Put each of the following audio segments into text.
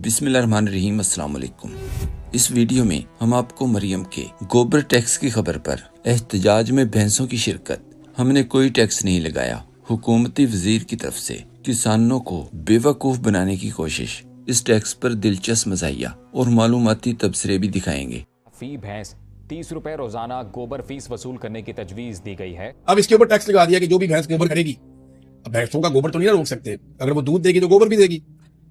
بسم اللہ الرحمن الرحیم۔ السلام علیکم۔ اس ویڈیو میں ہم آپ کو مریم کے گوبر ٹیکس کی خبر پر احتجاج میں بھینسوں کی شرکت، ہم نے کوئی ٹیکس نہیں لگایا، حکومتی وزیر کی طرف سے کسانوں کو بے وقوف بنانے کی کوشش، اس ٹیکس پر دلچسپ مزاحیہ اور معلوماتی تبصرے بھی دکھائیں گے۔ فی بھینس 30 روپے روزانہ گوبر فیس وصول کرنے کی تجویز دی گئی ہے۔ اب اس کے اوپر ٹیکس لگا دیا کہ جو بھی بھینس گوبر کرے گی، اب بھینسوں کا گوبر تو نہیں روک سکتے، اگر وہ دودھ دے گی تو گوبر بھی دے گی۔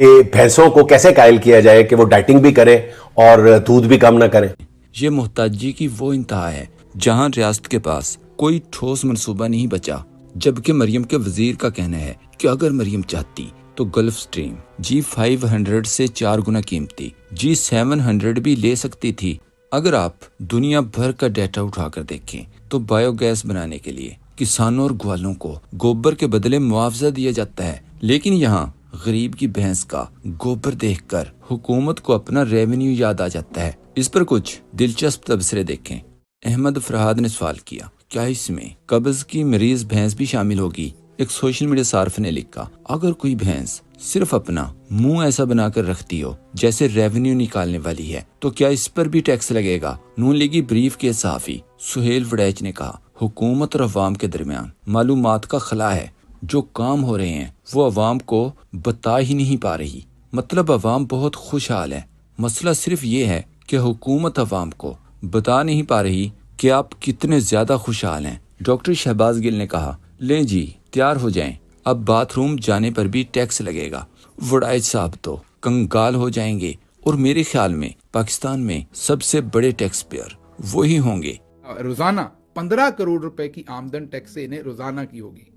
بھینسوں کو کیسے قائل کیا جائے کہ وہ ڈائٹنگ بھی کرے اور دودھ بھی کم نہ کریں؟ یہ محتاجی کی وہ انتہا ہے جہاں ریاست کے پاس کوئی ٹھوس منصوبہ نہیں بچا، جبکہ مریم کے وزیر کا کہنا ہے کہ اگر مریم چاہتی تو گلف سٹریم G500 سے 4 گنا قیمتی G700 بھی لے سکتی تھی۔ اگر آپ دنیا بھر کا ڈیٹا اٹھا کر دیکھیں تو بایو گیس بنانے کے لیے کسانوں اور گوالوں کو گوبر کے بدلے معاوضہ دیا جاتا ہے، لیکن یہاں غریب کی بھینس کا گوبر دیکھ کر حکومت کو اپنا ریونیو یاد آ جاتا ہے۔ اس پر کچھ دلچسپ تبصرے دیکھیں۔ احمد فرہاد نے سوال کیا، کیا اس میں قبض کی مریض بھینس بھی شامل ہوگی؟ ایک سوشل میڈیا صارف نے لکھا، اگر کوئی بھینس صرف اپنا منہ ایسا بنا کر رکھتی ہو جیسے ریونیو نکالنے والی ہے تو کیا اس پر بھی ٹیکس لگے گا؟ نون لیگی بریف کے صحافی سہیل وڑیچ نے کہا، حکومت اور عوام کے درمیان معلومات کا خلا ہے، جو کام ہو رہے ہیں وہ عوام کو بتا ہی نہیں پا رہی، مطلب عوام بہت خوشحال ہے، مسئلہ صرف یہ ہے کہ حکومت عوام کو بتا نہیں پا رہی کہ آپ کتنے زیادہ خوشحال ہیں۔ ڈاکٹر شہباز گل نے کہا، لیں جی تیار ہو جائیں، اب باتھ روم جانے پر بھی ٹیکس لگے گا۔ وڑائچ صاحب تو کنگال ہو جائیں گے، اور میرے خیال میں پاکستان میں سب سے بڑے ٹیکس پیئر وہی ہوں گے۔ روزانہ 15 کروڑ روپے کی آمدن ٹیکس سے انہیں روزانہ کی ہوگی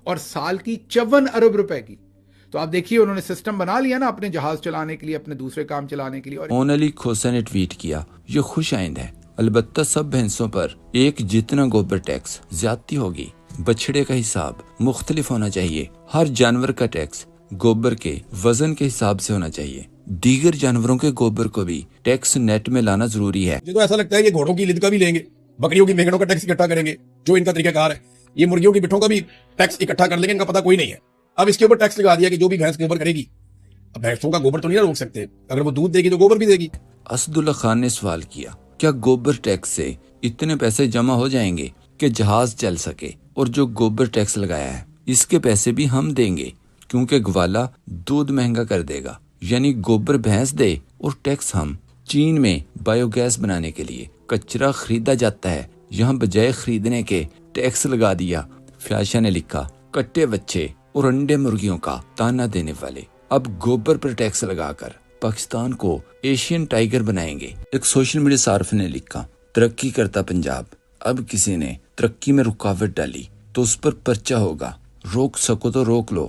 اور سال کی 54 ارب روپے کی۔ تو آپ دیکھیے انہوں نے سسٹم بنا لیا نا اپنے جہاز چلانے کے لیے، اپنے دوسرے کام چلانے کے لیے۔ اون علی کھوسا نے ٹویٹ کیا، یہ خوش آئند ہے، البتہ سب بھینسوں پر ایک جتنا گوبر ٹیکس زیادتی ہوگی، بچھڑے کا حساب مختلف ہونا چاہیے، ہر جانور کا ٹیکس گوبر کے وزن کے حساب سے ہونا چاہیے، دیگر جانوروں کے گوبر کو بھی ٹیکس نیٹ میں لانا ضروری ہے۔ مجھے تو ایسا لگتا ہے کہ گھوڑوں کی لد کا بھی لیں گے، بکریوں کی مہنگڑوں کا ٹیکس اکٹھا کریں گے، جو ان کا طریقہ کار ہے، یہ مرغیوں کی بٹھوں کا بھی ٹیکس اکٹھا کر لیں گے، ان کا پتہ کوئی نہیں ہے۔ اب اس کے اوپر ٹیکس لگا دیا کہ جو بھی بھینس گوبر کرے گی، اب بھینسوں کا گوبر تو نہیں روک سکتے، اگر وہ دودھ دے گی تو گوبر بھی دے گی۔ اسد اللہ خان نے سوال کیا، کیا گوبر ٹیکس سے اتنے پیسے جمع ہو جائیں گے کہ جہاز چل سکے، اور جو گوبر ٹیکس لگایا ہے اس کے پیسے بھی ہم دیں گے، کیونکہ گوالا دودھ مہنگا کر دے گا، یعنی گوبر بھینس دے اور ٹیکس ہم۔ چین میں بایو گیس بنانے کے لیے کچرا خریدا جاتا ہے، یہاں بجائے خریدنے کے ٹیکس لگا دیا۔ فیاشا نے لکھا، کٹے بچے اور انڈے مرغیوں کا تانا دینے والے اب گوبر پر ٹیکس لگا کر پاکستان کو ایشین ٹائیگر بنائیں گے۔ ایک سوشل میڈیا صارف نے لکھا، ترقی کرتا پنجاب، اب کسی نے ترقی میں رکاوٹ ڈالی تو اس پر پرچہ ہوگا، روک سکو تو روک لو۔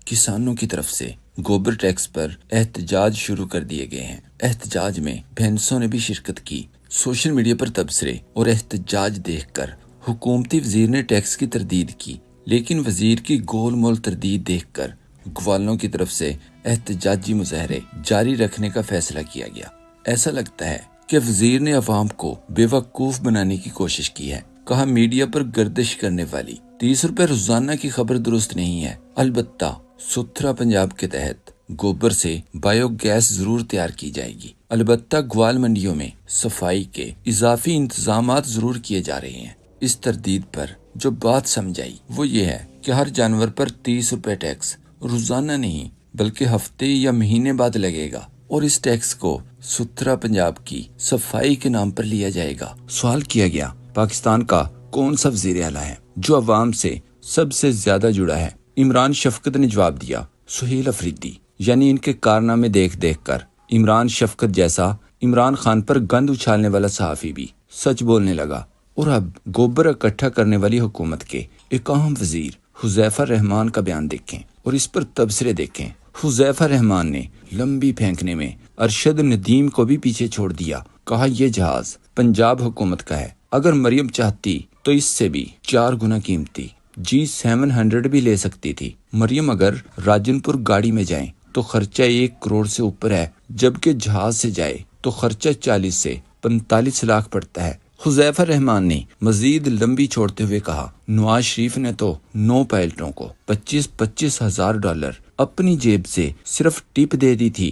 کسانوں کی طرف سے گوبر ٹیکس پر احتجاج شروع کر دیے گئے ہیں۔ احتجاج میں بھینسوں نے بھی شرکت کی۔ سوشل میڈیا پر تبصرے اور احتجاج دیکھ کر حکومتی وزیر نے ٹیکس کی تردید کی، لیکن وزیر کی گول مول تردید دیکھ کر گوالوں کی طرف سے احتجاجی مظاہرے جاری رکھنے کا فیصلہ کیا گیا۔ ایسا لگتا ہے کہ وزیر نے عوام کو بے وقوف بنانے کی کوشش کی ہے۔ کہا، میڈیا پر گردش کرنے والی 30 روپے روزانہ کی خبر درست نہیں ہے، البتہ ستھرا پنجاب کے تحت گوبر سے بایو گیس ضرور تیار کی جائے گی، البتہ گوال منڈیوں میں صفائی کے اضافی انتظامات ضرور کیے جا رہے ہیں۔ اس تردید پر جو بات سمجھائی وہ یہ ہے کہ ہر جانور پر 30 روپے ٹیکس روزانہ نہیں بلکہ ہفتے یا مہینے بعد لگے گا، اور اس ٹیکس کو ستھرا پنجاب کی صفائی کے نام پر لیا جائے گا۔ سوال کیا گیا، پاکستان کا کون سا وزیر اعلیٰ ہے جو عوام سے سب سے زیادہ جڑا ہے؟ عمران شفقت نے جواب دیا، سہیل افریدی، یعنی ان کے کارنامے دیکھ کر عمران شفقت جیسا عمران خان پر گند اچھالنے والا صحافی بھی سچ بولنے لگا۔ اور اب گوبر اکٹھا کرنے والی حکومت کے ایک اہم وزیر حذیفہ رحمان کا بیان دیکھیں اور اس پر تبصرے دیکھیں۔ حذیفہ رحمان نے لمبی پھینکنے میں ارشد ندیم کو بھی پیچھے چھوڑ دیا، کہا یہ جہاز پنجاب حکومت کا ہے، اگر مریم چاہتی تو اس سے بھی 4 گنا قیمتی G700 بھی لے سکتی تھی۔ مریم اگر راجن پور گاڑی میں جائیں تو خرچہ 1 کروڑ سے اوپر ہے، جبکہ جہاز سے جائے تو خرچہ 40 سے 45 لاکھ پڑتا ہے۔ حذیفہ رحمان نے مزید لمبی چھوڑتے ہوئے کہا، نواز شریف نے تو 9 پائلٹوں کو $25,000 اپنی جیب سے صرف ٹپ دے دی تھی،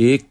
1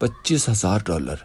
$25,000